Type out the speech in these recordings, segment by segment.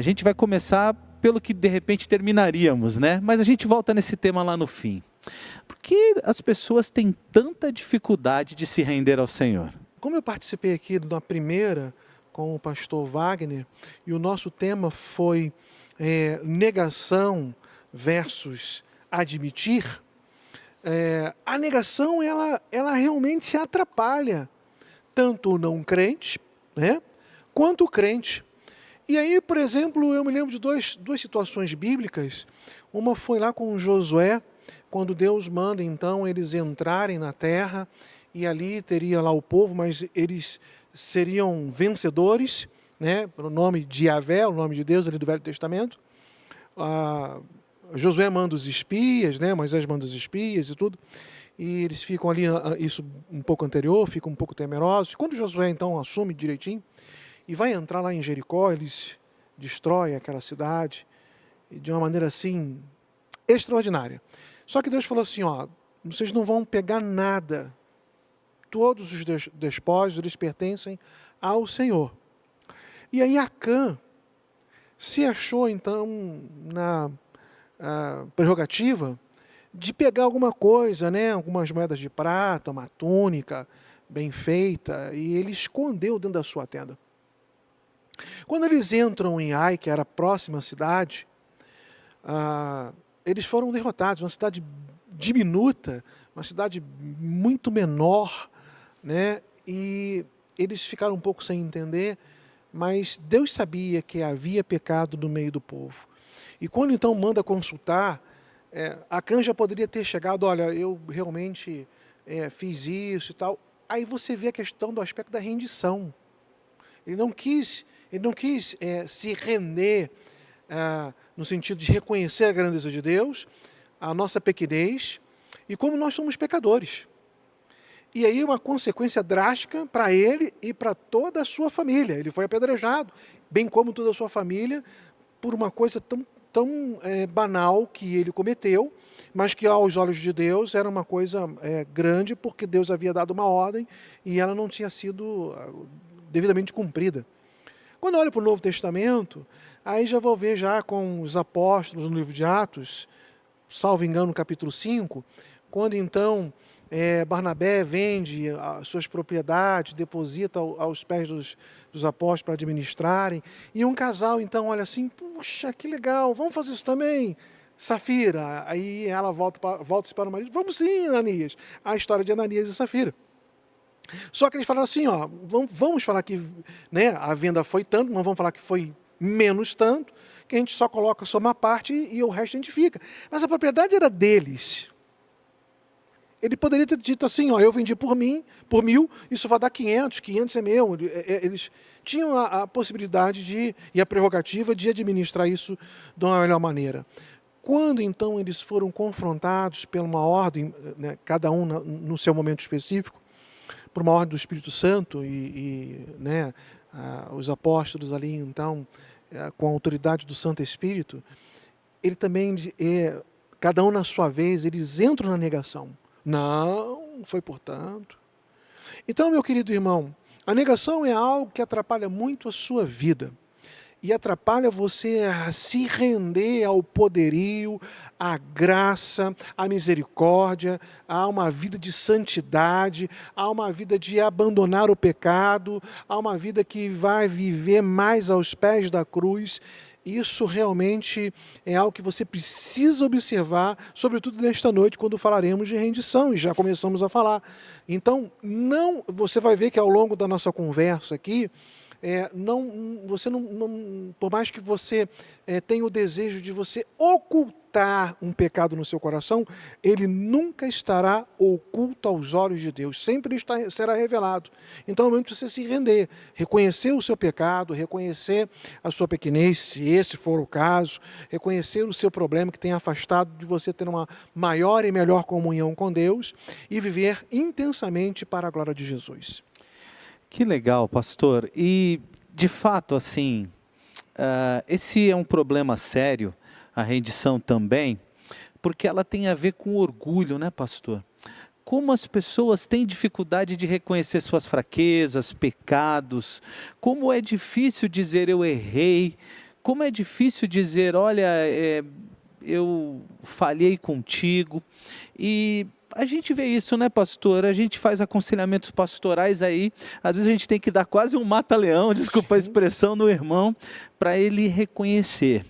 A gente vai começar pelo que de repente terminaríamos, né? Mas a gente volta nesse tema lá no fim. Por que as pessoas têm tanta dificuldade de se render ao Senhor? Como eu participei aqui na primeira com o pastor Wagner, e o nosso tema foi negação versus admitir, a negação ela realmente atrapalha tanto o não crente, né, quanto o crente. E aí, por exemplo, eu me lembro de duas situações bíblicas. Uma foi lá com Josué, quando Deus manda então eles entrarem na terra, e ali teria lá o povo, mas eles seriam vencedores, né, pelo nome de Yahvé, o nome de Deus ali do Velho Testamento. Josué manda os espias, né, Moisés manda os espias e tudo, e eles ficam ali, isso um pouco anterior, ficam um pouco temerosos. Quando Josué então assume direitinho, e vai entrar lá em Jericó, eles destroem aquela cidade de uma maneira assim extraordinária. Só que Deus falou assim, ó, vocês não vão pegar nada. Todos os despojos, eles pertencem ao Senhor. E aí Acã se achou então na prerrogativa de pegar alguma coisa, né, algumas moedas de prata, uma túnica bem feita, e ele escondeu dentro da sua tenda. Quando eles entram em Ai, que era a próxima cidade, eles foram derrotados. Uma cidade diminuta, uma cidade muito menor, né? E eles ficaram um pouco sem entender, mas Deus sabia que havia pecado no meio do povo. E quando então manda consultar, Acã já poderia ter chegado, olha, eu realmente fiz isso e tal. Aí você vê a questão do aspecto da rendição. Ele não quis se render no sentido de reconhecer a grandeza de Deus, a nossa pequenez, e como nós somos pecadores. E aí uma consequência drástica para ele e para toda a sua família. Ele foi apedrejado, bem como toda a sua família, por uma coisa tão banal que ele cometeu, mas que aos olhos de Deus era uma coisa grande, porque Deus havia dado uma ordem e ela não tinha sido devidamente cumprida. Quando eu olho para o Novo Testamento, aí já vou ver já com os apóstolos no livro de Atos, salvo engano, no capítulo 5, quando então Barnabé vende as suas propriedades, deposita aos pés dos apóstolos para administrarem, e um casal então olha assim, puxa, que legal, vamos fazer isso também, Safira. Aí ela volta-se para o marido, vamos sim, Ananias. A história de Ananias e Safira. Só que eles falaram assim, ó, vamos falar que, né, a venda foi tanto, mas vamos falar que foi menos tanto, que a gente só coloca só uma parte e o resto a gente fica. Mas a propriedade era deles. Ele poderia ter dito assim, ó, eu vendi por 1.000, isso vai dar 500 é meu. Eles tinham a possibilidade e a prerrogativa de administrar isso de uma melhor maneira. Quando então eles foram confrontados por uma ordem, né, cada um no seu momento específico, por uma ordem do Espírito Santo né, os apóstolos ali, então, com a autoridade do Santo Espírito, ele também, cada um na sua vez, eles entram na negação. Não foi portanto. Então, meu querido irmão, a negação é algo que atrapalha muito a sua vida. E atrapalha você a se render ao poderio, à graça, à misericórdia, a uma vida de santidade, a uma vida de abandonar o pecado, a uma vida que vai viver mais aos pés da cruz. Isso realmente é algo que você precisa observar, sobretudo nesta noite, quando falaremos de rendição, e já começamos a falar. Então, você vai ver que ao longo da nossa conversa aqui, por mais que você tenha o desejo de você ocultar um pecado no seu coração, ele nunca estará oculto aos olhos de Deus, sempre será revelado. Então é o momento de você se render, reconhecer o seu pecado, reconhecer a sua pequenez, se esse for o caso, reconhecer o seu problema que tem afastado de você ter uma maior e melhor comunhão com Deus e viver intensamente para a glória de Jesus. Que legal, pastor. E, de fato, assim, esse é um problema sério, a rendição também, porque ela tem a ver com orgulho, né, pastor? Como as pessoas têm dificuldade de reconhecer suas fraquezas, pecados, como é difícil dizer eu errei, como é difícil dizer, olha, eu falhei contigo. E a gente vê isso, né, pastor? A gente faz aconselhamentos pastorais aí, às vezes a gente tem que dar quase um mata-leão, desculpa a expressão, no irmão, para ele reconhecer.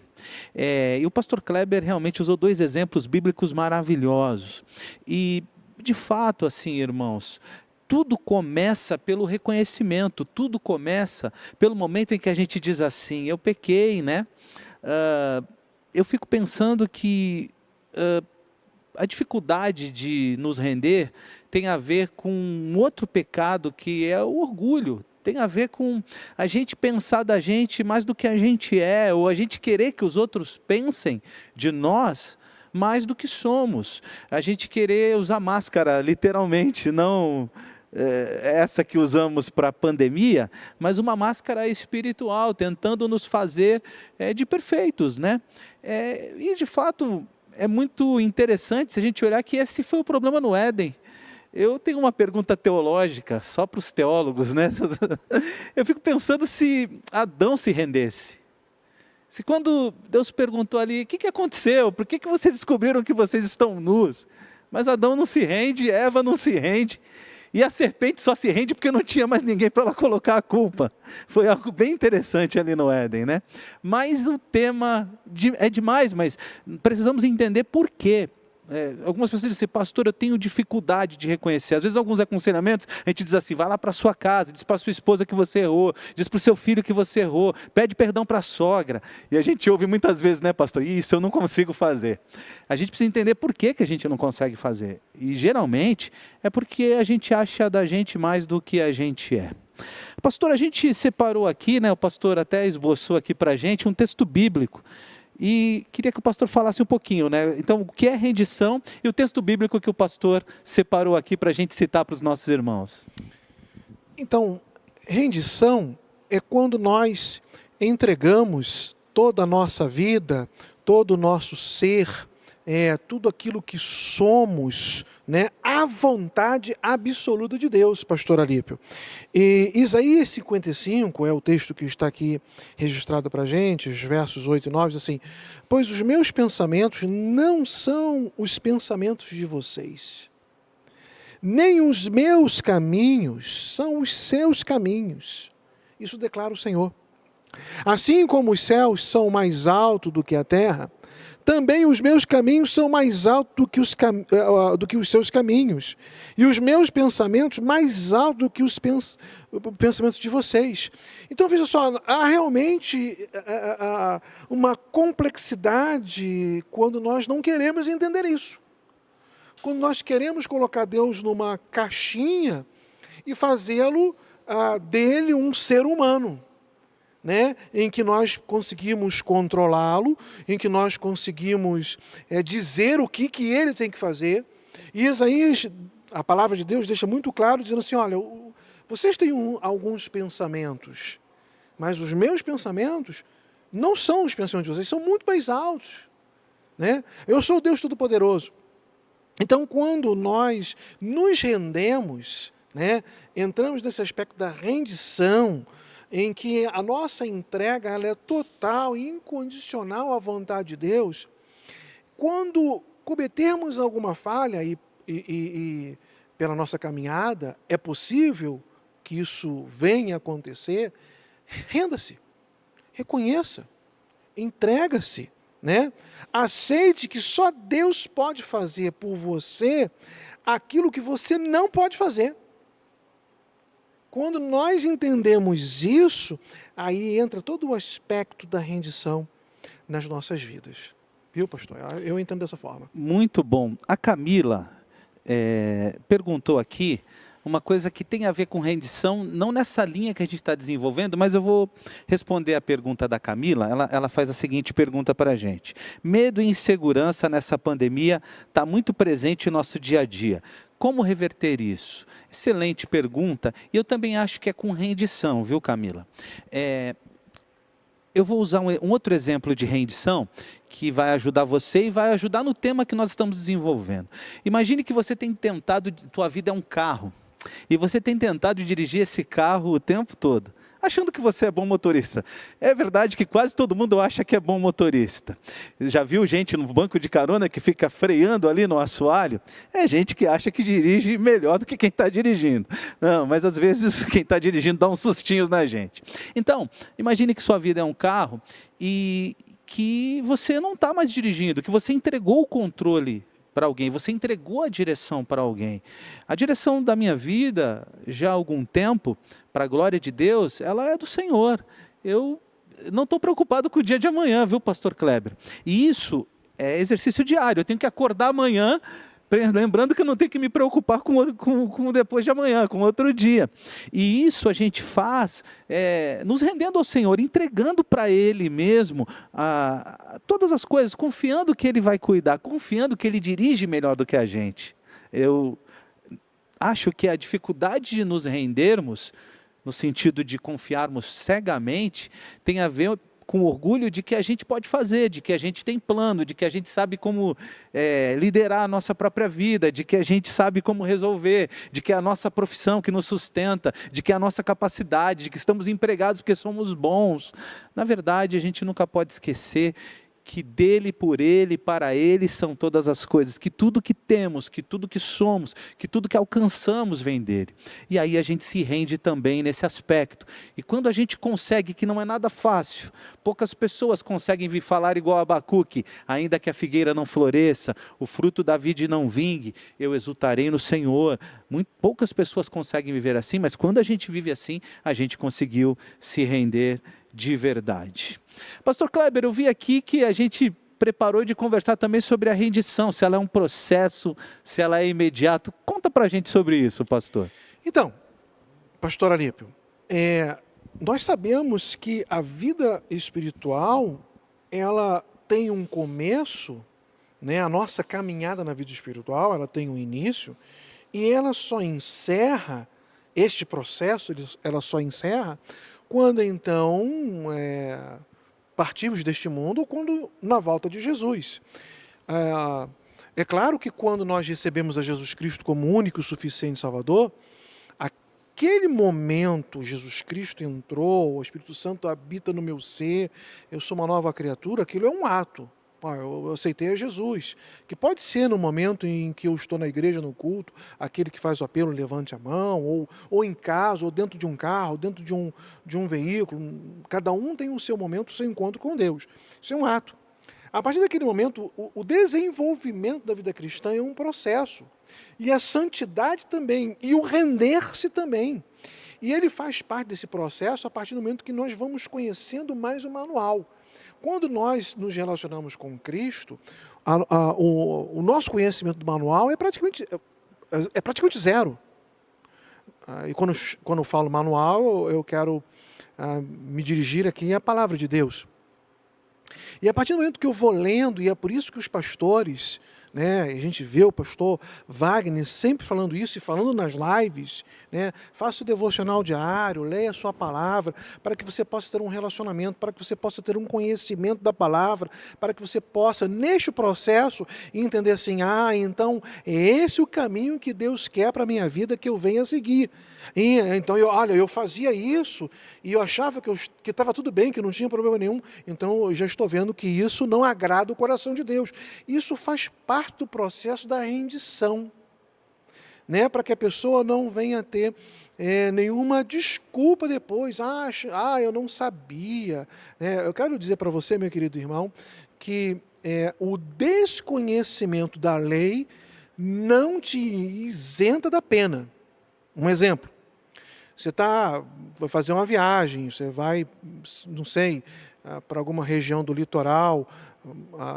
E o pastor Kleber realmente usou 2 exemplos bíblicos maravilhosos. E, de fato, assim, irmãos, tudo começa pelo reconhecimento, tudo começa pelo momento em que a gente diz assim, eu pequei, né? Eu fico pensando que a dificuldade de nos render tem a ver com um outro pecado, que é o orgulho. Tem a ver com a gente pensar da gente mais do que a gente é, ou a gente querer que os outros pensem de nós mais do que somos. A gente querer usar máscara, literalmente, não essa que usamos para a pandemia, mas uma máscara espiritual, tentando nos fazer de perfeitos, né? E de fato é muito interessante se a gente olhar que esse foi o problema no Éden. Eu tenho uma pergunta teológica, só para os teólogos, né? Eu fico pensando se Adão se rendesse. Se quando Deus perguntou ali, o que aconteceu? Por que vocês descobriram que vocês estão nus? Mas Adão não se rende, Eva não se rende. E a serpente só se rende porque não tinha mais ninguém para ela colocar a culpa. Foi algo bem interessante ali no Éden, né? Mas o tema é demais, mas precisamos entender por quê. Algumas pessoas dizem, pastor, eu tenho dificuldade de reconhecer. Às vezes, alguns aconselhamentos, a gente diz assim, vai lá para a sua casa, diz para a sua esposa que você errou, diz para o seu filho que você errou, pede perdão para a sogra. E a gente ouve muitas vezes, né, pastor, isso eu não consigo fazer. A gente precisa entender por que a gente não consegue fazer. E geralmente é porque a gente acha da gente mais do que a gente é. Pastor, a gente separou aqui, né, o pastor até esboçou aqui para a gente um texto bíblico. E queria que o pastor falasse um pouquinho, né? Então, o que é rendição e o texto bíblico que o pastor separou aqui para a gente citar para os nossos irmãos. Então, rendição é quando nós entregamos toda a nossa vida, todo o nosso ser, tudo aquilo que somos, né, à vontade absoluta de Deus, pastor Alípio. E Isaías 55 é o texto que está aqui registrado para a gente, os versos 8 e 9, diz assim, pois os meus pensamentos não são os pensamentos de vocês, nem os meus caminhos são os seus caminhos. Isso declara o Senhor. Assim como os céus são mais altos do que a terra, também os meus caminhos são mais altos do que os seus caminhos, e os meus pensamentos mais altos do que os pensamentos de vocês. Então, veja só, há realmente uma complexidade quando nós não queremos entender isso. Quando nós queremos colocar Deus numa caixinha e fazê-lo dele um ser humano, né, em que nós conseguimos controlá-lo, em que nós conseguimos dizer o que ele tem que fazer. E Isaías, a palavra de Deus deixa muito claro, dizendo assim, olha, vocês têm alguns pensamentos, mas os meus pensamentos não são os pensamentos de vocês, são muito mais altos, né? Eu sou o Deus Todo-Poderoso. Então, quando nós nos rendemos, né, entramos nesse aspecto da rendição, em que a nossa entrega ela é total e incondicional à vontade de Deus, quando cometermos alguma falha e pela nossa caminhada, é possível que isso venha a acontecer, renda-se, reconheça, entrega-se, né? Aceite que só Deus pode fazer por você aquilo que você não pode fazer. Quando nós entendemos isso, aí entra todo o aspecto da rendição nas nossas vidas. Viu, pastor? Eu entendo dessa forma. Muito bom. A Camila perguntou aqui uma coisa que tem a ver com rendição, não nessa linha que a gente está desenvolvendo, mas eu vou responder a pergunta da Camila. Ela faz a seguinte pergunta para a gente. Medo e insegurança nessa pandemia está muito presente no nosso dia a dia. Como reverter isso? Excelente pergunta, e eu também acho que é com rendição, viu, Camila? Eu vou usar um outro exemplo de rendição que vai ajudar você e vai ajudar no tema que nós estamos desenvolvendo. Imagine que você tem tentado, tua vida é um carro, e você tem tentado dirigir esse carro o tempo todo. achando que você é bom motorista. É verdade que quase todo mundo acha que é bom motorista. Já viu gente no banco de carona que fica freando ali no assoalho? É gente que acha que dirige melhor do que quem está dirigindo. Não, mas às vezes quem está dirigindo dá uns sustinhos na gente. Então, imagine que sua vida é um carro e que você não está mais dirigindo, que você entregou o controle para alguém, você entregou a direção para alguém. A direção da minha vida, já há algum tempo, para a glória de Deus, ela é do Senhor. Eu não estou preocupado com o dia de amanhã, viu, pastor Kleber? E isso é exercício diário, eu tenho que acordar amanhã, lembrando que eu não tenho que me preocupar com depois de amanhã, com outro dia. E isso a gente faz nos rendendo ao Senhor, entregando para Ele mesmo todas as coisas, confiando que Ele vai cuidar, confiando que Ele dirige melhor do que a gente. Eu acho que a dificuldade de nos rendermos, no sentido de confiarmos cegamente, tem a ver com orgulho de que a gente pode fazer, de que a gente tem plano, de que a gente sabe como liderar a nossa própria vida, de que a gente sabe como resolver, de que é a nossa profissão que nos sustenta, de que é a nossa capacidade, de que estamos empregados porque somos bons. Na verdade, a gente nunca pode esquecer que dele, por ele, para ele são todas as coisas, que tudo que temos, que tudo que somos, que tudo que alcançamos vem dele. E aí a gente se rende também nesse aspecto. E quando a gente consegue, que não é nada fácil, poucas pessoas conseguem vir falar igual a Abacuque, ainda que a figueira não floresça, o fruto da vide não vingue, eu exultarei no Senhor. Poucas pessoas conseguem viver assim, mas quando a gente vive assim, a gente conseguiu se render de verdade. Pastor Kleber, eu vi aqui que a gente preparou de conversar também sobre a rendição, se ela é um processo, se ela é imediato. Conta para a gente sobre isso, pastor. Então, pastor Alípio, nós sabemos que a vida espiritual, ela tem um começo, né? A nossa caminhada na vida espiritual, ela tem um início, e ela só encerra, este processo, ela só encerra quando então partimos deste mundo ou quando na volta de Jesus. É claro que quando nós recebemos a Jesus Cristo como único e suficiente Salvador, aquele momento Jesus Cristo entrou, o Espírito Santo habita no meu ser, eu sou uma nova criatura, aquilo é um ato. Eu aceitei a Jesus, que pode ser no momento em que eu estou na igreja, no culto, aquele que faz o apelo, levante a mão, ou em casa, ou dentro de um carro, dentro de um veículo, cada um tem o seu momento, o seu encontro com Deus. Isso é um ato. A partir daquele momento, o desenvolvimento da vida cristã é um processo, e a santidade também, e o render-se também. E ele faz parte desse processo a partir do momento que nós vamos conhecendo mais o manual. Quando nós nos relacionamos com Cristo, o nosso conhecimento do manual é praticamente zero. E quando eu falo manual, eu quero me dirigir aqui à palavra de Deus. E a partir do momento que eu vou lendo, e é por isso que os pastores, né, a gente vê o pastor Wagner sempre falando isso e falando nas lives, né, faça o devocional diário, leia a sua palavra, para que você possa ter um relacionamento, para que você possa ter um conhecimento da palavra, para que você possa, neste processo, entender assim, então é esse o caminho que Deus quer para a minha vida que eu venha a seguir. E, então, eu fazia isso e eu achava que estava tudo bem, que não tinha problema nenhum. Então, eu já estou vendo que isso não agrada o coração de Deus. Isso faz parte do processo da rendição, né? Para que a pessoa não venha a ter nenhuma desculpa depois. Eu não sabia. Né? Eu quero dizer para você, meu querido irmão, que o desconhecimento da lei não te isenta da pena. Um exemplo, você vai fazer uma viagem, você vai, não sei, para alguma região do litoral,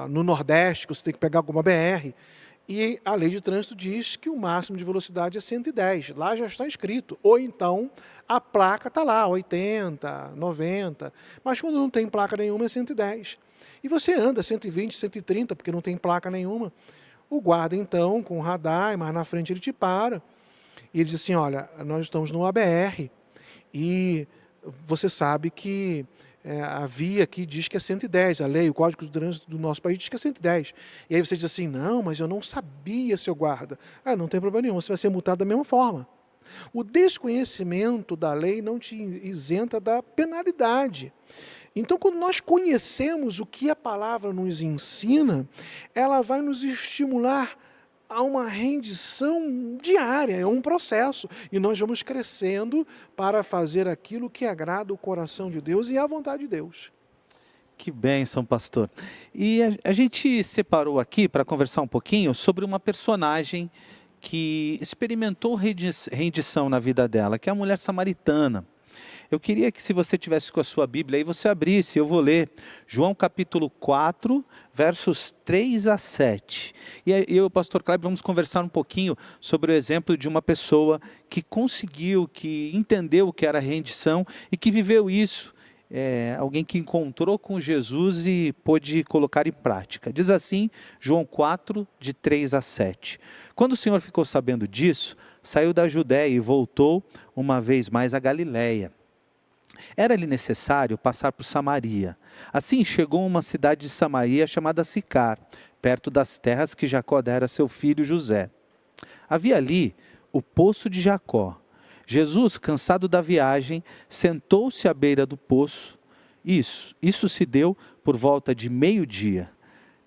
no Nordeste, que você tem que pegar alguma BR, e a lei de trânsito diz que o máximo de velocidade é 110, lá já está escrito, ou então a placa está lá, 80, 90, mas quando não tem placa nenhuma é 110. E você anda 120, 130, porque não tem placa nenhuma. O guarda então, com o radar, mais na frente ele te para, e ele diz assim, olha, nós estamos no ABR e você sabe que a via aqui diz que é 110, a lei, o Código de Trânsito do nosso país diz que é 110. E aí você diz assim, não, mas eu não sabia, seu guarda. Não tem problema nenhum, você vai ser multado da mesma forma. O desconhecimento da lei não te isenta da penalidade. Então, quando nós conhecemos o que a palavra nos ensina, ela vai nos estimular a uma rendição diária, é um processo. E nós vamos crescendo para fazer aquilo que agrada o coração de Deus e a vontade de Deus. Que bênção, pastor. E a gente separou aqui para conversar um pouquinho sobre uma personagem que experimentou rendição na vida dela, que é a mulher samaritana. Eu queria que, se você tivesse com a sua Bíblia aí, você abrisse, eu vou ler João capítulo 4, versos 3 a 7. E eu e o pastor Kleber vamos conversar um pouquinho sobre o exemplo de uma pessoa que conseguiu, que entendeu o que era rendição e que viveu isso. Alguém que encontrou com Jesus e pôde colocar em prática. Diz assim, João 4, de 3 a 7. Quando o Senhor ficou sabendo disso, saiu da Judéia e voltou uma vez mais à Galiléia. Era-lhe necessário passar por Samaria. Assim chegou a uma cidade de Samaria chamada Sicar, perto das terras que Jacó dera a seu filho José. Havia ali o poço de Jacó. Jesus, cansado da viagem, sentou-se à beira do poço. Isso se deu por volta de meio-dia.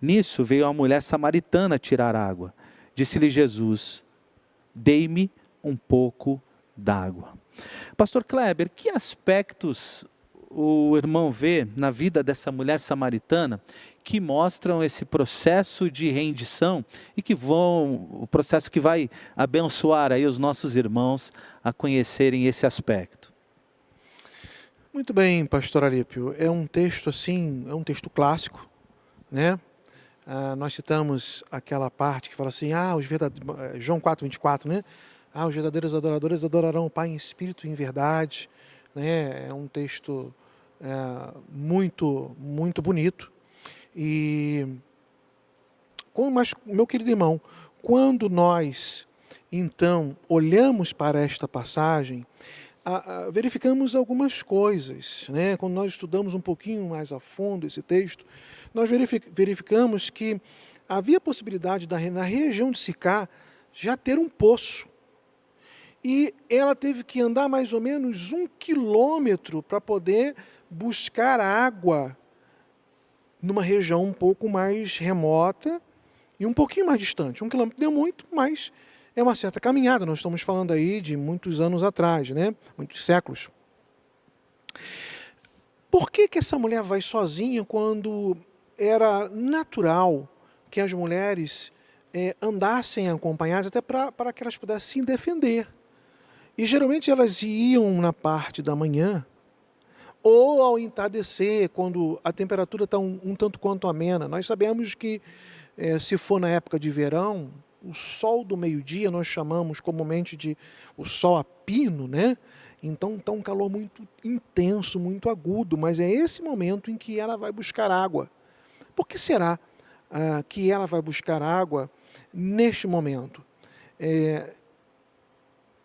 Nisso veio a mulher samaritana tirar água. Disse-lhe Jesus: dei-me um pouco d'água. Pastor Kleber, que aspectos o irmão vê na vida dessa mulher samaritana que mostram esse processo de rendição e o processo que vai abençoar aí os nossos irmãos a conhecerem esse aspecto? Muito bem, pastor Alípio. É um texto assim, é um texto clássico, né? Nós citamos aquela parte que fala assim, João 4:24, né? Os verdadeiros adoradores adorarão o Pai em espírito e em verdade, né? É um texto muito, muito bonito. Mas, meu querido irmão, quando nós, então, olhamos para esta passagem, verificamos algumas coisas, né? Quando nós estudamos um pouquinho mais a fundo esse texto, nós verificamos que havia possibilidade na região de Sicar já ter um poço. E ela teve que andar mais ou menos 1 quilômetro para poder buscar água numa região um pouco mais remota e um pouquinho mais distante. 1 quilômetro deu muito, mas é uma certa caminhada. Nós estamos falando aí de muitos anos atrás, né? Muitos séculos. Por que essa mulher vai sozinha quando era natural que as mulheres andassem acompanhadas até para que elas pudessem se defender? E geralmente elas iam na parte da manhã ou ao entardecer, quando a temperatura está um tanto quanto amena. Nós sabemos que se for na época de verão, o sol do meio-dia nós chamamos comumente de o sol a pino, né? Então está um calor muito intenso, muito agudo, mas é esse momento em que ela vai buscar água. Por que será que ela vai buscar água neste momento?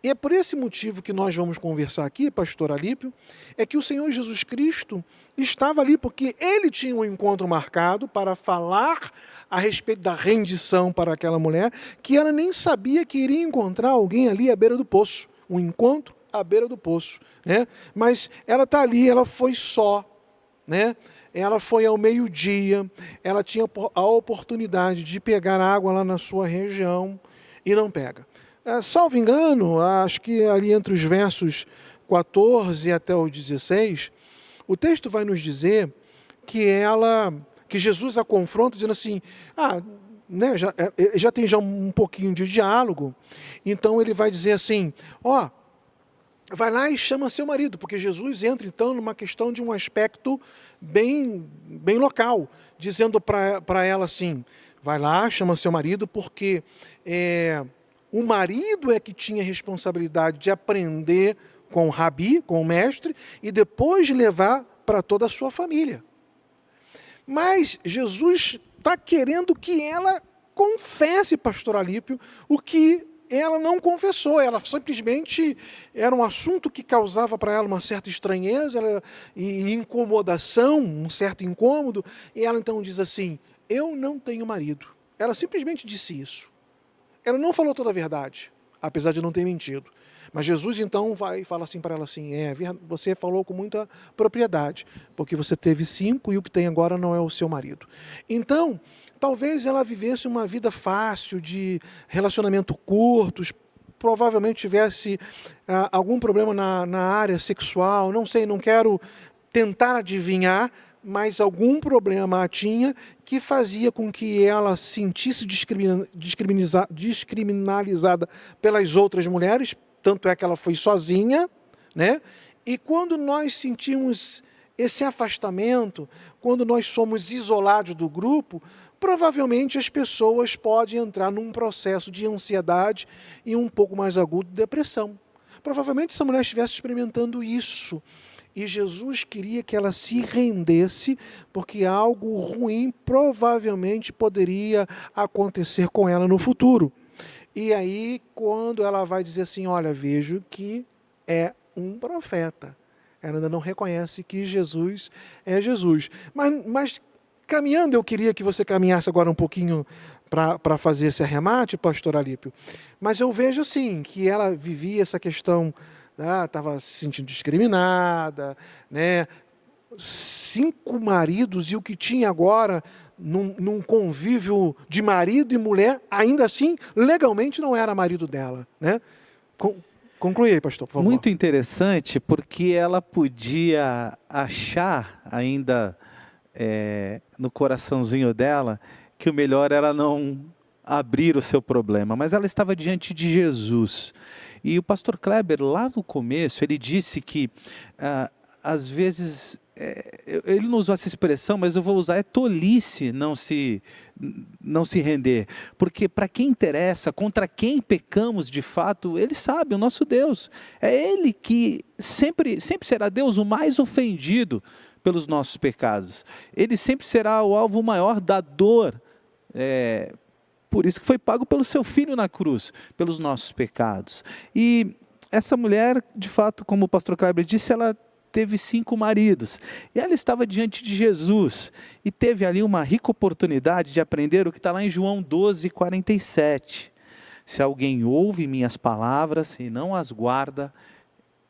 E é por esse motivo que nós vamos conversar aqui, pastor Alípio, é que o Senhor Jesus Cristo estava ali porque ele tinha um encontro marcado para falar a respeito da rendição para aquela mulher, que ela nem sabia que iria encontrar alguém ali à beira do poço, um encontro à beira do poço, né? Mas ela está ali, ela foi só, né? Ela foi ao meio-dia, ela tinha a oportunidade de pegar água lá na sua região e não pega. Salvo engano, acho que ali entre os versos 14 até o 16, o texto vai nos dizer que Jesus a confronta dizendo assim, né, já tem um pouquinho de diálogo, então ele vai dizer assim, vai lá e chama seu marido, porque Jesus entra então numa questão de um aspecto bem local, dizendo para ela assim, vai lá, chama seu marido, porque o marido é que tinha a responsabilidade de aprender com o rabi, com o mestre, e depois levar para toda a sua família. Mas Jesus está querendo que ela confesse, pastor Alípio, o que ela não confessou. Ela simplesmente era um assunto que causava para ela uma certa estranheza e incomodação, um certo incômodo, e ela então diz assim, eu não tenho marido. Ela simplesmente disse isso. Ela não falou toda a verdade. apesar de não ter mentido. Mas Jesus então vai e fala assim para ela assim, você falou com muita propriedade, porque você teve 5 e o que tem agora não é o seu marido. Então, talvez ela vivesse uma vida fácil, de relacionamento curtos, provavelmente tivesse algum problema na área sexual, não sei, não quero tentar adivinhar, mas algum problema a tinha que fazia com que ela se sentisse descriminalizada pelas outras mulheres, tanto é que ela foi sozinha, né? E quando nós sentimos esse afastamento, quando nós somos isolados do grupo, provavelmente as pessoas podem entrar num processo de ansiedade e um pouco mais agudo de depressão. Provavelmente essa mulher estivesse experimentando isso. E Jesus queria que ela se rendesse, porque algo ruim provavelmente poderia acontecer com ela no futuro. E aí, quando ela vai dizer assim, olha, vejo que é um profeta. Ela ainda não reconhece que Jesus é Jesus. Mas caminhando, eu queria que você caminhasse agora um pouquinho para fazer esse arremate, pastor Alípio. Mas eu vejo, assim, que ela vivia essa questão, estava se sentindo discriminada, né? 5 maridos e o que tinha agora num convívio de marido e mulher, ainda assim, legalmente não era marido dela, né? Conclui aí, pastor, por favor. Muito interessante, porque ela podia achar ainda no coraçãozinho dela que o melhor era não abrir o seu problema, mas ela estava diante de Jesus. E o pastor Kleber, lá no começo, ele disse que às vezes, ele não usou essa expressão, mas eu vou usar, é tolice não se render, porque para quem interessa, contra quem pecamos de fato, ele sabe, o nosso Deus, é Ele que sempre será Deus o mais ofendido pelos nossos pecados, Ele sempre será o alvo maior da dor, por isso que foi pago pelo seu Filho na cruz, pelos nossos pecados. E essa mulher, de fato, como o pastor Kleber disse, ela teve 5 maridos, e ela estava diante de Jesus, e teve ali uma rica oportunidade de aprender o que está lá em João 12:47. Se alguém ouve minhas palavras e não as guarda,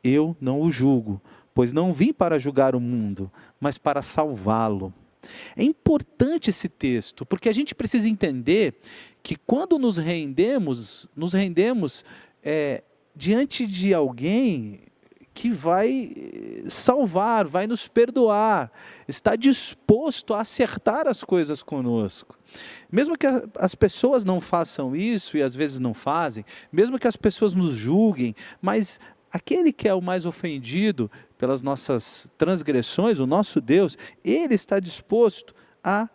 eu não o julgo, pois não vim para julgar o mundo, mas para salvá-lo. É importante esse texto, porque a gente precisa entender que quando nos rendemos diante de alguém que vai salvar, vai nos perdoar, está disposto a acertar as coisas conosco. Mesmo que as pessoas não façam isso, e às vezes não fazem, mesmo que as pessoas nos julguem, mas aquele que é o mais ofendido pelas nossas transgressões, o nosso Deus, Ele está disposto a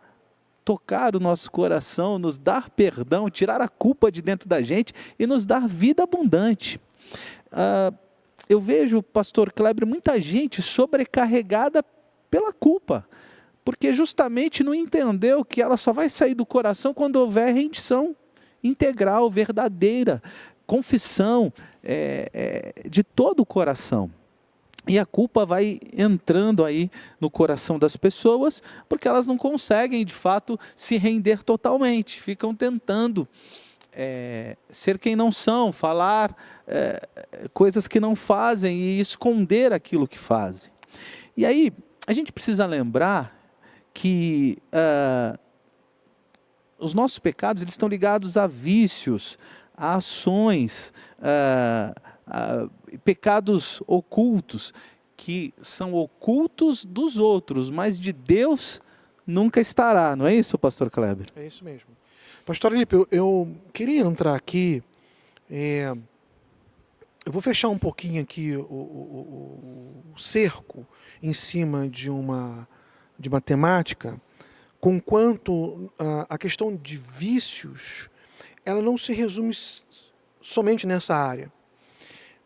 tocar o nosso coração, nos dar perdão, tirar a culpa de dentro da gente e nos dar vida abundante. Eu vejo, pastor Kleber, muita gente sobrecarregada pela culpa, porque justamente não entendeu que ela só vai sair do coração quando houver rendição integral, verdadeira, confissão de todo o coração. E a culpa vai entrando aí no coração das pessoas, porque elas não conseguem, de fato, se render totalmente. Ficam tentando ser quem não são, falar coisas que não fazem e esconder aquilo que fazem. E aí, a gente precisa lembrar que os nossos pecados, eles estão ligados a vícios, a ações, pecados ocultos, que são ocultos dos outros, mas de Deus nunca estará, não é isso, pastor Kleber? É isso mesmo. Pastor Alípio, eu queria entrar aqui, eu vou fechar um pouquinho aqui o cerco em cima de uma temática, conquanto a questão de vícios, ela não se resume somente nessa área.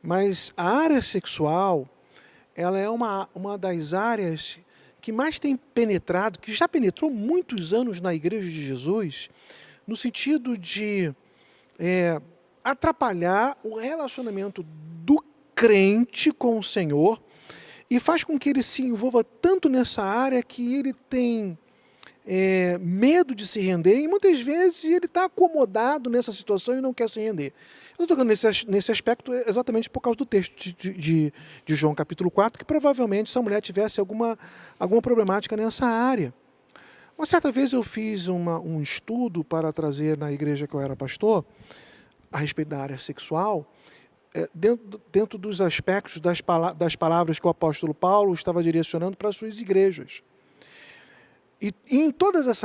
Mas a área sexual, ela é uma das áreas que mais tem penetrado, que já penetrou muitos anos na Igreja de Jesus, no sentido de atrapalhar o relacionamento do crente com o Senhor e faz com que ele se envolva tanto nessa área que ele tem medo de se render, e muitas vezes ele está acomodado nessa situação e não quer se render. Eu estou tocando nesse aspecto exatamente por causa do texto de João capítulo 4, que provavelmente essa mulher tivesse alguma problemática nessa área. Uma certa vez eu fiz um estudo para trazer na igreja que eu era pastor, a respeito da área sexual, dentro dos aspectos das palavras que o apóstolo Paulo estava direcionando para as suas igrejas. E em todas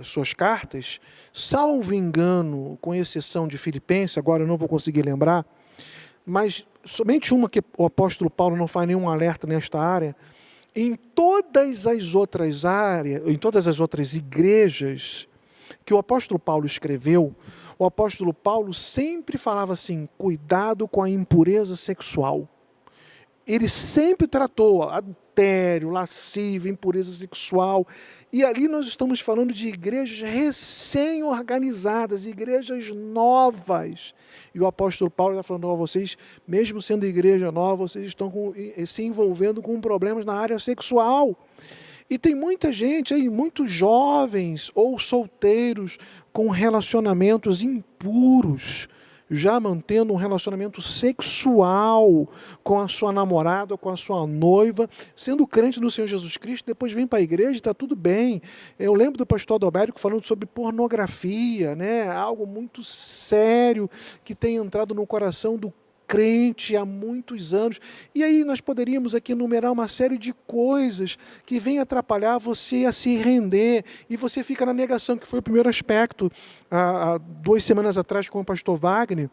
suas cartas, salvo engano, com exceção de Filipenses, agora eu não vou conseguir lembrar, mas somente uma que o apóstolo Paulo não faz nenhum alerta nesta área, em todas as outras áreas, em todas as outras igrejas que o apóstolo Paulo escreveu, o apóstolo Paulo sempre falava assim, cuidado com a impureza sexual. Ele sempre tratou adultério, lascívia, impureza sexual. E ali nós estamos falando de igrejas recém-organizadas, igrejas novas. E o apóstolo Paulo está falando, vocês, mesmo sendo igreja nova, vocês estão se envolvendo com problemas na área sexual. E tem muita gente aí, muitos jovens ou solteiros com relacionamentos impuros, já mantendo um relacionamento sexual com a sua namorada, com a sua noiva, sendo crente no Senhor Jesus Cristo, depois vem para a igreja e está tudo bem. Eu lembro do pastor Adalberto falando sobre pornografia, né? Algo muito sério que tem entrado no coração do crente há muitos anos. E aí nós poderíamos aqui enumerar uma série de coisas que vêm atrapalhar você a se render, e você fica na negação, que foi o primeiro aspecto, há 2 semanas atrás com o pastor Wagner,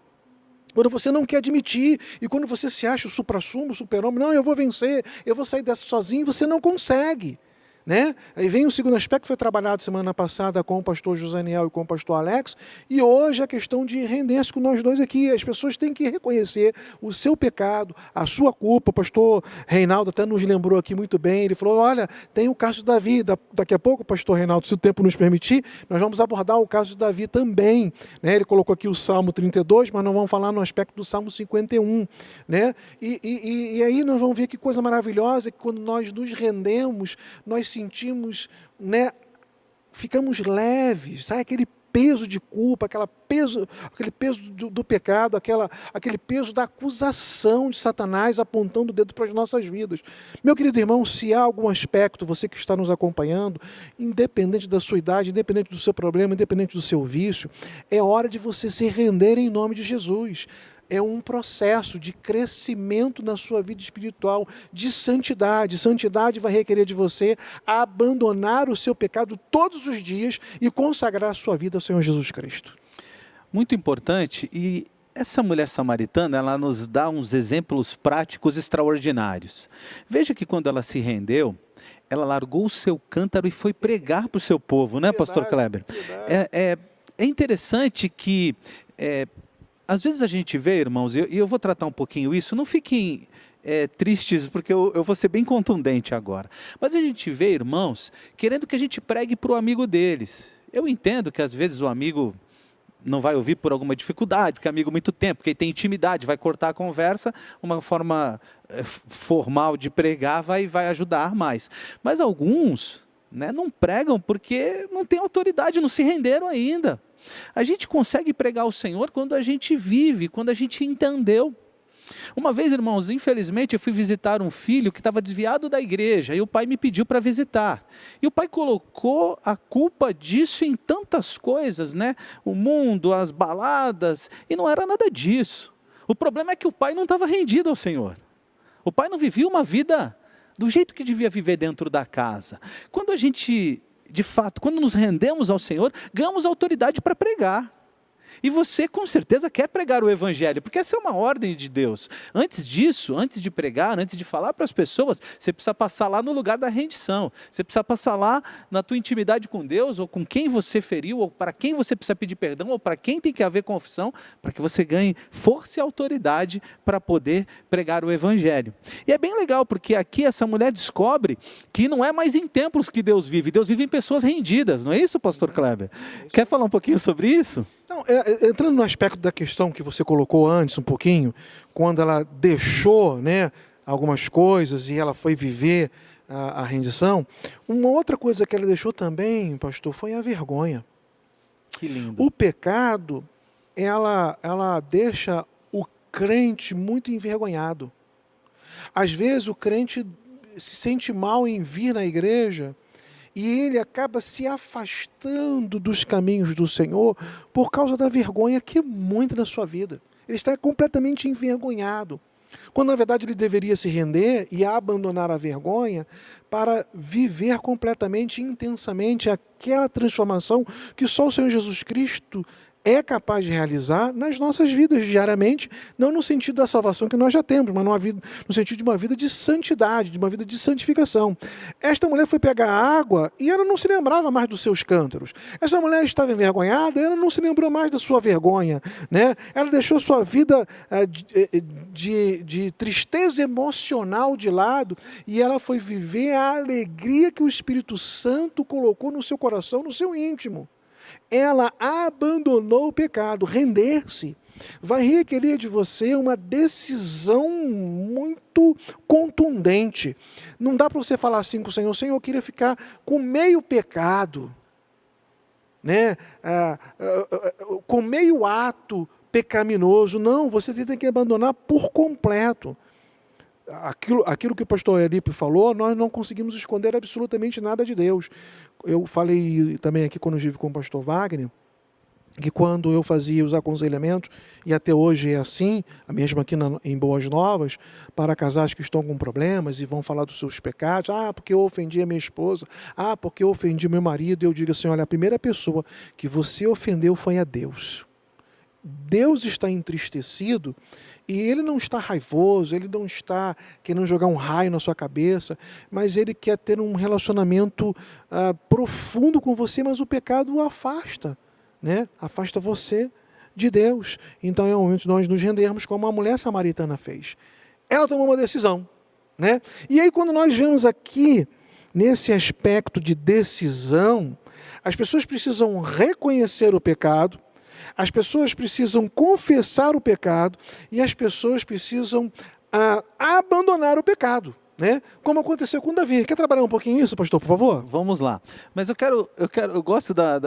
quando você não quer admitir, e quando você se acha o suprassumo, o super-homem, não, eu vou vencer, eu vou sair dessa sozinho, você não consegue. Né? Aí vem o segundo aspecto que foi trabalhado semana passada com o pastor Josaniel e com o pastor Alex, e hoje a questão de render-se com nós dois aqui. As pessoas têm que reconhecer o seu pecado, a sua culpa. O pastor Reinaldo até nos lembrou aqui muito bem, ele falou, olha, tem o caso de Davi, daqui a pouco, pastor Reinaldo, se o tempo nos permitir, nós vamos abordar o caso de Davi também, né? Ele colocou aqui o Salmo 32, mas nós vamos falar no aspecto do Salmo 51, né? E aí nós vamos ver que coisa maravilhosa, que quando nós nos rendemos, nós sentimos, né, ficamos leves, sai aquele peso de culpa, aquele peso do pecado, aquele peso da acusação de Satanás apontando o dedo para as nossas vidas. Meu querido irmão, se há algum aspecto, você que está nos acompanhando, independente da sua idade, independente do seu problema, independente do seu vício, é hora de você se render em nome de Jesus. É um processo de crescimento na sua vida espiritual, de santidade. Santidade vai requerer de você abandonar o seu pecado todos os dias e consagrar a sua vida ao Senhor Jesus Cristo. Muito importante, e essa mulher samaritana, ela nos dá uns exemplos práticos extraordinários. Veja que quando ela se rendeu, ela largou o seu cântaro e foi pregar para o seu povo, né, pastor Kleber? É interessante que... às vezes a gente vê, irmãos, e eu vou tratar um pouquinho isso, não fiquem tristes, porque eu vou ser bem contundente agora. Mas a gente vê, irmãos, querendo que a gente pregue para o amigo deles. Eu entendo que às vezes o amigo não vai ouvir por alguma dificuldade, porque é amigo há muito tempo, porque tem intimidade, vai cortar a conversa, uma forma formal de pregar vai ajudar mais. Mas alguns, né, não pregam porque não têm autoridade, não se renderam ainda. A gente consegue pregar o Senhor quando a gente vive, quando a gente entendeu. Uma vez, irmãos, infelizmente eu fui visitar um filho que estava desviado da igreja, e o pai me pediu para visitar. E o pai colocou a culpa disso em tantas coisas, né? O mundo, as baladas, e não era nada disso. O problema é que o pai não estava rendido ao Senhor. O pai não vivia uma vida do jeito que devia viver dentro da casa. Quando a gente... de fato, quando nos rendemos ao Senhor, ganhamos autoridade para pregar. E você com certeza quer pregar o Evangelho, porque essa é uma ordem de Deus. Antes disso, antes de pregar, antes de falar para as pessoas, você precisa passar lá no lugar da rendição. Você precisa passar lá na tua intimidade com Deus, ou com quem você feriu, ou para quem você precisa pedir perdão, ou para quem tem que haver confissão, para que você ganhe força e autoridade para poder pregar o Evangelho. E é bem legal, porque aqui essa mulher descobre que não é mais em templos que Deus vive em pessoas rendidas, não é isso, pastor Kleber? Quer falar um pouquinho sobre isso? Não, entrando no aspecto da questão que você colocou antes um pouquinho, quando ela deixou, né, algumas coisas e ela foi viver a rendição, uma outra coisa que ela deixou também, pastor, foi a vergonha. Que lindo. O pecado, ela deixa o crente muito envergonhado. Às vezes o crente se sente mal em vir na igreja e ele acaba se afastando dos caminhos do Senhor por causa da vergonha que é muito na sua vida. Ele está completamente envergonhado, quando na verdade ele deveria se render e abandonar a vergonha para viver completamente, intensamente aquela transformação que só o Senhor Jesus Cristo é capaz de realizar nas nossas vidas diariamente, não no sentido da salvação que nós já temos, mas no sentido de uma vida de santidade, de uma vida de santificação. Esta mulher foi pegar água e ela não se lembrava mais dos seus cântaros. Essa mulher estava envergonhada, ela não se lembrou mais da sua vergonha, né? Ela deixou sua vida de tristeza emocional de lado e ela foi viver a alegria que o Espírito Santo colocou no seu coração, no seu íntimo. Ela abandonou o pecado. Render-se vai requerer de você uma decisão muito contundente. Não dá para você falar assim com o Senhor: Senhor, eu queria ficar com meio pecado, né? Com meio ato pecaminoso. Não, você tem que abandonar por completo. Aquilo que o pastor Elipe falou, nós não conseguimos esconder absolutamente nada de Deus. Eu falei também aqui quando eu estive com o pastor Wagner, que quando eu fazia os aconselhamentos, e até hoje é assim, mesmo aqui em Boas Novas, para casais que estão com problemas e vão falar dos seus pecados: porque eu ofendi a minha esposa, porque eu ofendi meu marido, eu digo assim: olha, a primeira pessoa que você ofendeu foi a Deus. Deus está entristecido e Ele não está raivoso, Ele não está querendo jogar um raio na sua cabeça, mas Ele quer ter um relacionamento profundo com você, mas o pecado o afasta, né? Afasta você de Deus. Então é o momento de nós nos rendermos como a mulher samaritana fez. Ela tomou uma decisão, né? E aí quando nós vemos aqui, nesse aspecto de decisão, as pessoas precisam reconhecer o pecado, as pessoas precisam confessar o pecado e as pessoas precisam abandonar o pecado, né? Como aconteceu com Davi. Quer trabalhar um pouquinho isso, pastor, por favor? Vamos lá. Mas eu gosto da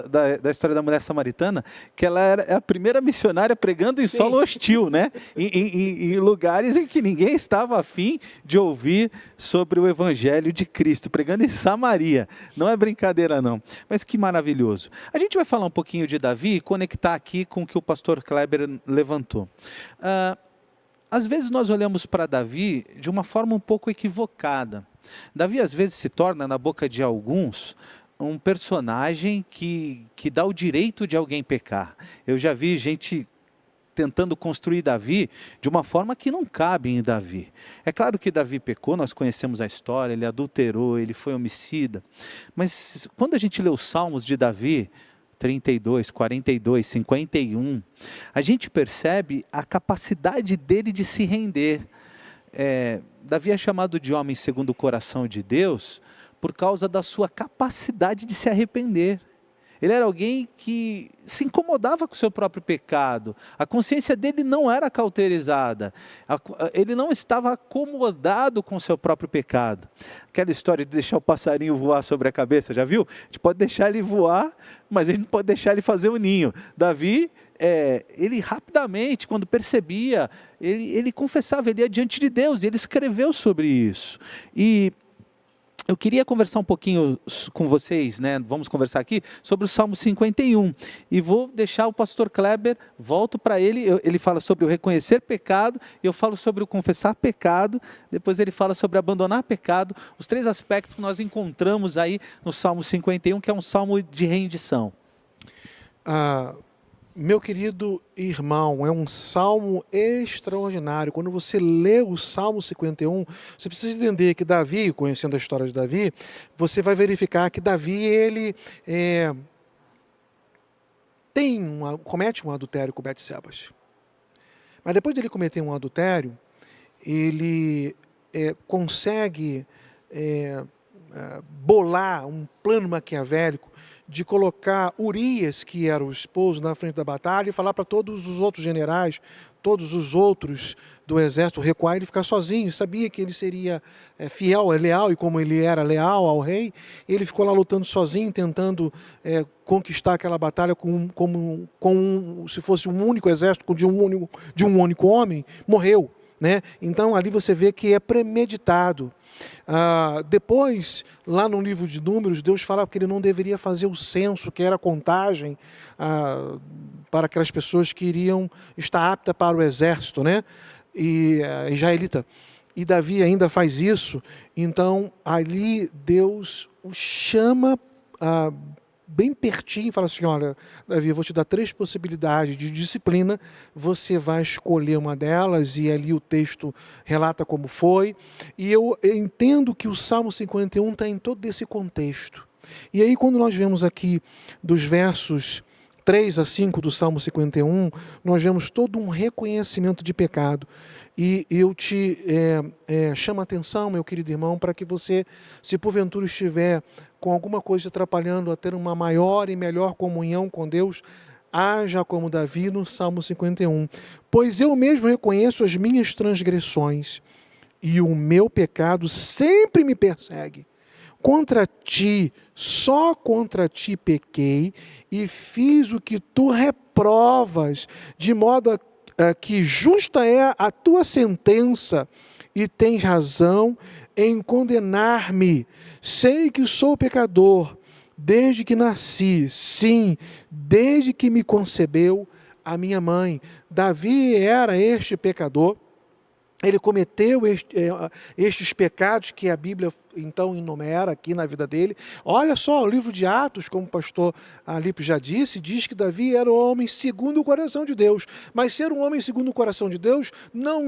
história da mulher samaritana, que ela é a primeira missionária pregando em solo hostil, né? Em lugares em que ninguém estava afim de ouvir sobre o evangelho de Cristo, pregando em Samaria. Não é brincadeira, não. Mas que maravilhoso. A gente vai falar um pouquinho de Davi e conectar aqui com o que o pastor Kleber levantou. Às vezes nós olhamos para Davi de uma forma um pouco equivocada. Davi às vezes se torna, na boca de alguns, um personagem que dá o direito de alguém pecar. Eu já vi gente tentando construir Davi de uma forma que não cabe em Davi. É claro que Davi pecou, nós conhecemos a história, ele adulterou, ele foi homicida. Mas quando a gente lê os Salmos de Davi, 32, 42, 51, a gente percebe a capacidade dele de se render. Davi é chamado de homem segundo o coração de Deus por causa da sua capacidade de se arrepender. Ele era alguém que se incomodava com o seu próprio pecado. A consciência dele não era cauterizada. Ele não estava acomodado com o seu próprio pecado. Aquela história de deixar o passarinho voar sobre a cabeça, já viu? A gente pode deixar ele voar, mas a gente não pode deixar ele fazer o ninho. Davi, ele rapidamente, quando percebia, ele confessava, ele ia diante de Deus, e ele escreveu sobre isso. E eu queria conversar um pouquinho com vocês, né? Vamos conversar aqui sobre o Salmo 51. E vou deixar o pastor Kleber, volto para ele. Ele fala sobre o reconhecer pecado, e eu falo sobre o confessar pecado. Depois ele fala sobre abandonar pecado. Os três aspectos que nós encontramos aí no Salmo 51, que é um salmo de rendição. Meu querido irmão, é um salmo extraordinário. Quando você lê o Salmo 51, você precisa entender que Davi, conhecendo a história de Davi, você vai verificar que Davi, ele comete um adultério com Betsebas. Mas depois de ele cometer um adultério, ele consegue bolar um plano maquiavélico de colocar Urias, que era o esposo, na frente da batalha e falar para todos os outros generais, todos os outros do exército recuar e ele ficar sozinho. Sabia que ele seria fiel, leal, e como ele era leal ao rei, ele ficou lá lutando sozinho, tentando conquistar aquela batalha como se fosse um único exército de um único homem. Morreu, né? Então ali você vê que é premeditado. Depois, lá no livro de Números, Deus fala que ele não deveria fazer o censo, que era a contagem para aquelas pessoas que iriam estar aptas para o exército, né? E israelita. E Davi ainda faz isso. Então ali Deus o chama bem pertinho e fala assim: olha, Davi, eu vou te dar 3 possibilidades de disciplina, você vai escolher uma delas, e ali o texto relata como foi. E eu entendo que o Salmo 51 está em todo esse contexto. E aí, quando nós vemos aqui dos versos 3 a 5 do Salmo 51, nós vemos todo um reconhecimento de pecado. E eu te chamo a atenção, meu querido irmão, para que você, se porventura estiver com alguma coisa atrapalhando a ter uma maior e melhor comunhão com Deus, haja como Davi no Salmo 51. Pois eu mesmo reconheço as minhas transgressões, e o meu pecado sempre me persegue. Contra ti, só contra ti pequei, e fiz o que tu reprovas, de modo que justa é a tua sentença, e tens razão em condenar-me. Sei que sou pecador, desde que nasci, sim, desde que me concebeu a minha mãe. Davi era este pecador. Ele cometeu estes pecados que a Bíblia então enumera aqui na vida dele. Olha só, o livro de Atos, como o pastor Alípio já disse, diz que Davi era um homem segundo o coração de Deus. Mas ser um homem segundo o coração de Deus não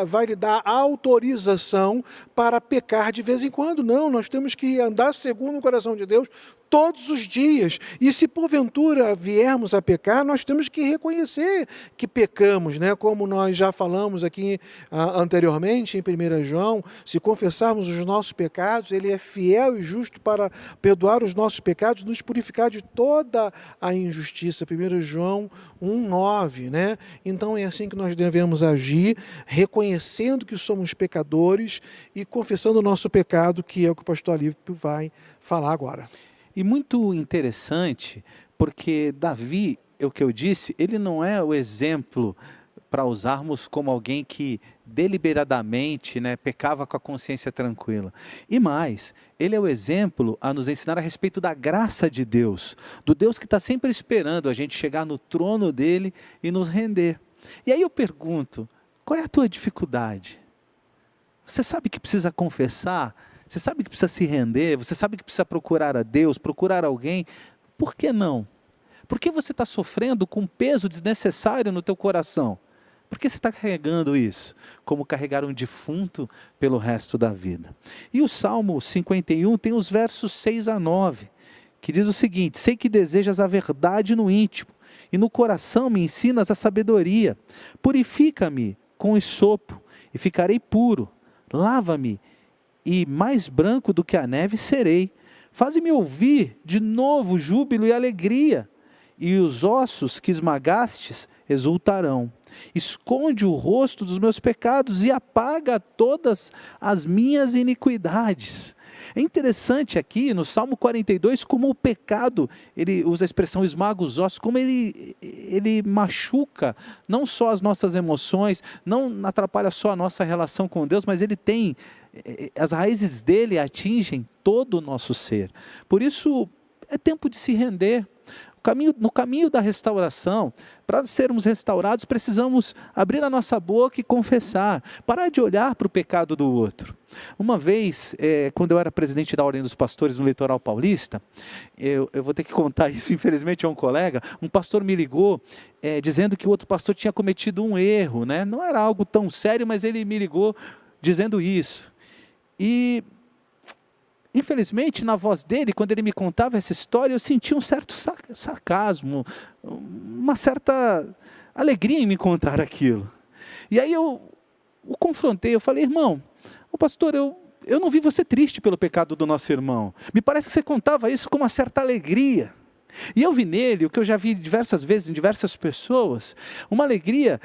vai lhe dar autorização para pecar de vez em quando. Não, nós temos que andar segundo o coração de Deus todos os dias. E se porventura viermos a pecar, nós temos que reconhecer que pecamos, né? Como nós já falamos aqui anteriormente em 1 João, se confessarmos os nossos pecados, ele é fiel e justo para perdoar os nossos pecados e nos purificar de toda a injustiça. 1 João 1,9, né? Então é assim que nós devemos agir, reconhecendo que somos pecadores e confessando o nosso pecado, que é o que o pastor Alípio vai falar agora. E muito interessante, porque Davi, é o que eu disse, ele não é o exemplo para usarmos como alguém que deliberadamente, né, pecava com a consciência tranquila. E mais, ele é o exemplo a nos ensinar a respeito da graça de Deus, do Deus que está sempre esperando a gente chegar no trono dele e nos render. E aí eu pergunto, qual é a tua dificuldade? Você sabe que precisa confessar? Você sabe que precisa se render? Você sabe que precisa procurar a Deus, procurar alguém? Por que não? Por que você está sofrendo com peso desnecessário no teu coração? Por que você está carregando isso? Como carregar um defunto pelo resto da vida. E o Salmo 51 tem os versos 6 a 9, que diz o seguinte: sei que desejas a verdade no íntimo, e no coração me ensinas a sabedoria. Purifica-me com esopo, e ficarei puro. Lava-me, e mais branco do que a neve serei. Faze-me ouvir de novo júbilo e alegria, e os ossos que esmagastes exultarão. Esconde o rosto dos meus pecados e apaga todas as minhas iniquidades. É interessante aqui no Salmo 42 como o pecado, ele usa a expressão esmaga os ossos, como ele machuca não só as nossas emoções, não atrapalha só a nossa relação com Deus, mas ele tem, as raízes dele atingem todo o nosso ser. Por isso é tempo de se render. No caminho da restauração, para sermos restaurados, precisamos abrir a nossa boca e confessar, parar de olhar para o pecado do outro. Uma vez, quando eu era presidente da Ordem dos Pastores no Litoral Paulista, eu vou ter que contar isso, infelizmente, a um colega, um pastor me ligou dizendo que o outro pastor tinha cometido um erro, né? Não era algo tão sério, mas ele me ligou dizendo isso. E infelizmente, na voz dele, quando ele me contava essa história, eu sentia um certo sarcasmo, uma certa alegria em me contar aquilo. E aí eu o confrontei, eu falei: irmão, o pastor, eu eu não vi você triste pelo pecado do nosso irmão. Me parece que você contava isso com uma certa alegria. E eu vi nele, o que eu já vi diversas vezes em diversas pessoas, uma alegria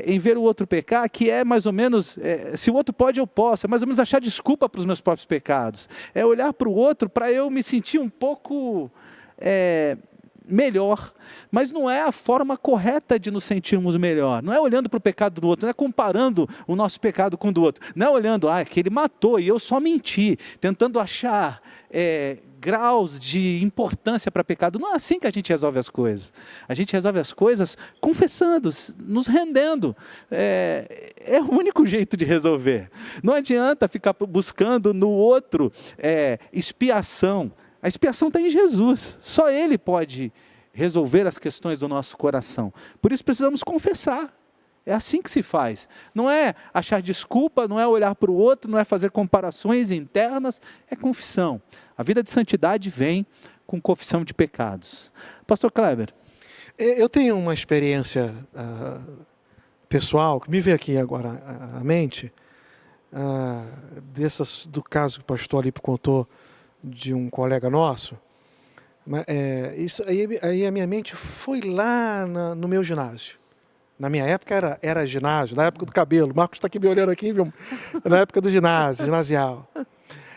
em ver o outro pecar, que é mais ou menos, se o outro pode, eu posso, é mais ou menos achar desculpa para os meus próprios pecados. É olhar para o outro para eu me sentir um pouco melhor, mas não é a forma correta de nos sentirmos melhor. Não é olhando para o pecado do outro, não é comparando o nosso pecado com o do outro. Não é olhando, que ele matou e eu só menti, tentando achar graus de importância para pecado. Não é assim que a gente resolve as coisas. A gente resolve as coisas confessando, nos rendendo. É o único jeito de resolver. Não adianta ficar buscando no outro expiação. A expiação está em Jesus. Só Ele pode resolver as questões do nosso coração. Por isso precisamos confessar. É assim que se faz. Não é achar desculpa, não é olhar para o outro, não é fazer comparações internas, é confissão. A vida de santidade vem com confissão de pecados. Pastor Kleber. Eu tenho uma experiência pessoal, que me veio aqui agora à mente, do caso que o pastor Alipe contou de um colega nosso. Isso aí a minha mente foi lá no meu ginásio. Na minha época era ginásio, na época do cabelo. O Marcos está aqui me olhando aqui, viu? Na época do ginasial.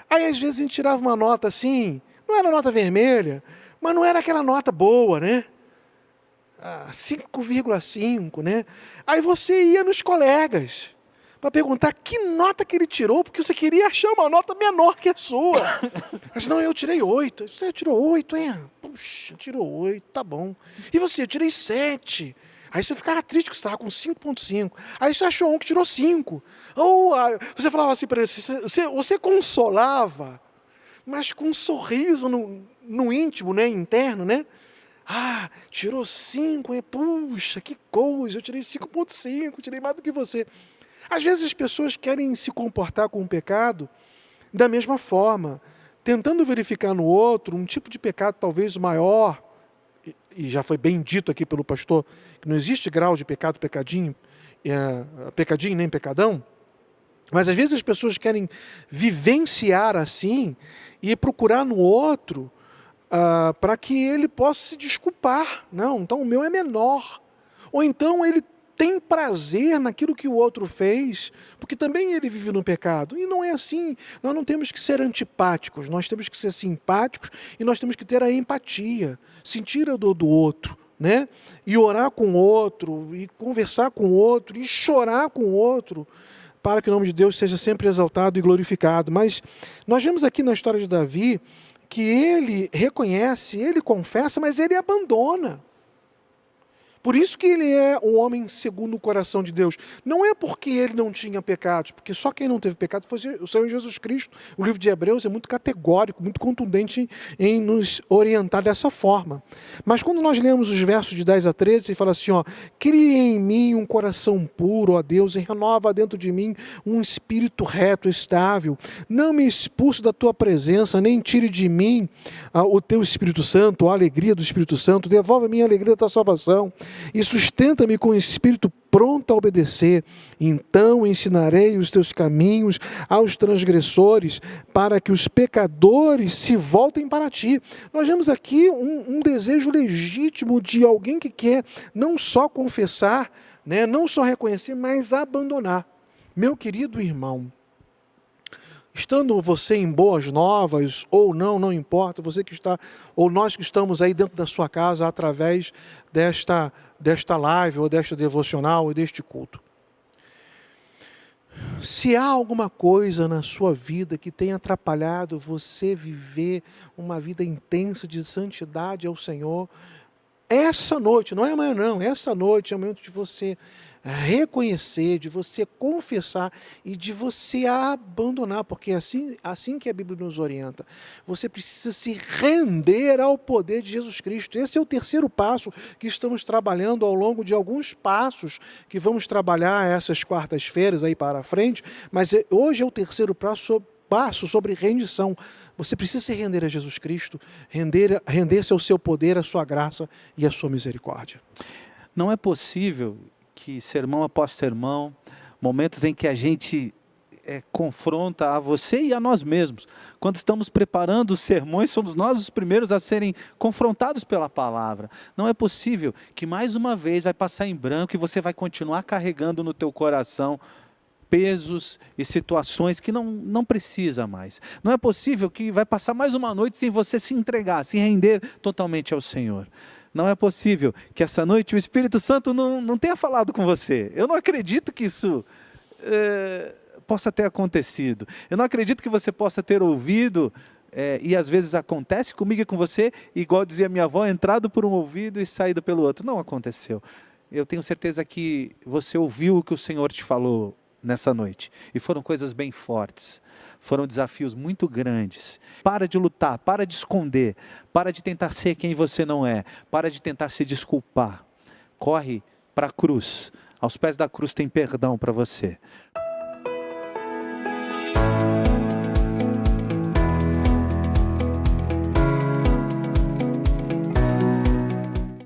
Aí às vezes a gente tirava uma nota assim, não era nota vermelha, mas não era aquela nota boa, né? 5,5, né? Aí você ia nos colegas para perguntar que nota que ele tirou, porque você queria achar uma nota menor que a sua. Mas não, eu tirei 8. Você tirou 8, hein? Puxa, tirou 8, tá bom. E você? Eu tirei 7. Aí você ficava triste que você estava com 5,5. Aí você achou um que tirou 5. Ou você falava assim para ele, você consolava, mas com um sorriso no íntimo, né, interno, né? Tirou 5, hein? Puxa, que coisa, eu tirei 5,5, tirei mais do que você. Às vezes as pessoas querem se comportar com o pecado da mesma forma, tentando verificar no outro um tipo de pecado talvez maior, e já foi bem dito aqui pelo pastor, que não existe grau de pecado, pecadinho nem pecadão, mas às vezes as pessoas querem vivenciar assim e procurar no outro para que ele possa se desculpar. Não, então o meu é menor. Ou então ele tem prazer naquilo que o outro fez, porque também ele vive no pecado. E não é assim. Nós não temos que ser antipáticos, nós temos que ser simpáticos e nós temos que ter a empatia, sentir a dor do outro, né? E orar com o outro, e conversar com o outro, e chorar com o outro, para que o nome de Deus seja sempre exaltado e glorificado. Mas nós vemos aqui na história de Davi que ele reconhece, ele confessa, mas ele abandona. Por isso que ele é um homem segundo o coração de Deus. Não é porque ele não tinha pecados, porque só quem não teve pecado foi o Senhor Jesus Cristo. O livro de Hebreus é muito categórico, muito contundente em nos orientar dessa forma. Mas quando nós lemos os versos de 10 a 13, ele fala assim, cria em mim um coração puro, ó Deus, e renova dentro de mim um espírito reto, estável. Não me expulse da tua presença, nem tire de mim o teu Espírito Santo, a alegria do Espírito Santo. Devolve a minha alegria da tua salvação. E sustenta-me com o espírito pronto a obedecer. Então ensinarei os teus caminhos aos transgressores, para que os pecadores se voltem para ti. Nós vemos aqui um desejo legítimo de alguém que quer não só confessar, né, não só reconhecer, mas abandonar. Meu querido irmão, estando você em boas novas ou não importa, você que está, ou nós que estamos aí dentro da sua casa através desta live, ou desta devocional, ou deste culto. Se há alguma coisa na sua vida que tenha atrapalhado você viver uma vida intensa de santidade ao Senhor, essa noite, não é amanhã não, essa noite é o momento de você reconhecer, de você confessar e de você abandonar, porque é assim que a Bíblia nos orienta. Você precisa se render ao poder de Jesus Cristo. Esse é o terceiro passo que estamos trabalhando ao longo de alguns passos que vamos trabalhar essas quartas-feiras aí para frente, mas hoje é o terceiro passo sobre rendição. Você precisa se render a Jesus Cristo, render-se ao seu poder, à sua graça e à sua misericórdia. Não é possível que sermão após sermão, momentos em que a gente confronta a você e a nós mesmos. Quando estamos preparando os sermões, somos nós os primeiros a serem confrontados pela palavra. Não é possível que mais uma vez vai passar em branco e você vai continuar carregando no teu coração pesos e situações que não precisa mais. Não é possível que vai passar mais uma noite sem você se entregar, se render totalmente ao Senhor. Não é possível que essa noite o Espírito Santo não tenha falado com você. Eu não acredito que isso possa ter acontecido. Eu não acredito que você possa ter ouvido, e às vezes acontece comigo e com você, igual dizia minha avó, entrado por um ouvido e saído pelo outro. Não aconteceu. Eu tenho certeza que você ouviu o que o Senhor te falou nessa noite. E foram coisas bem fortes. Foram desafios muito grandes. Para de lutar, para de esconder, para de tentar ser quem você não é, para de tentar se desculpar. Corre para a cruz. Aos pés da cruz tem perdão para você.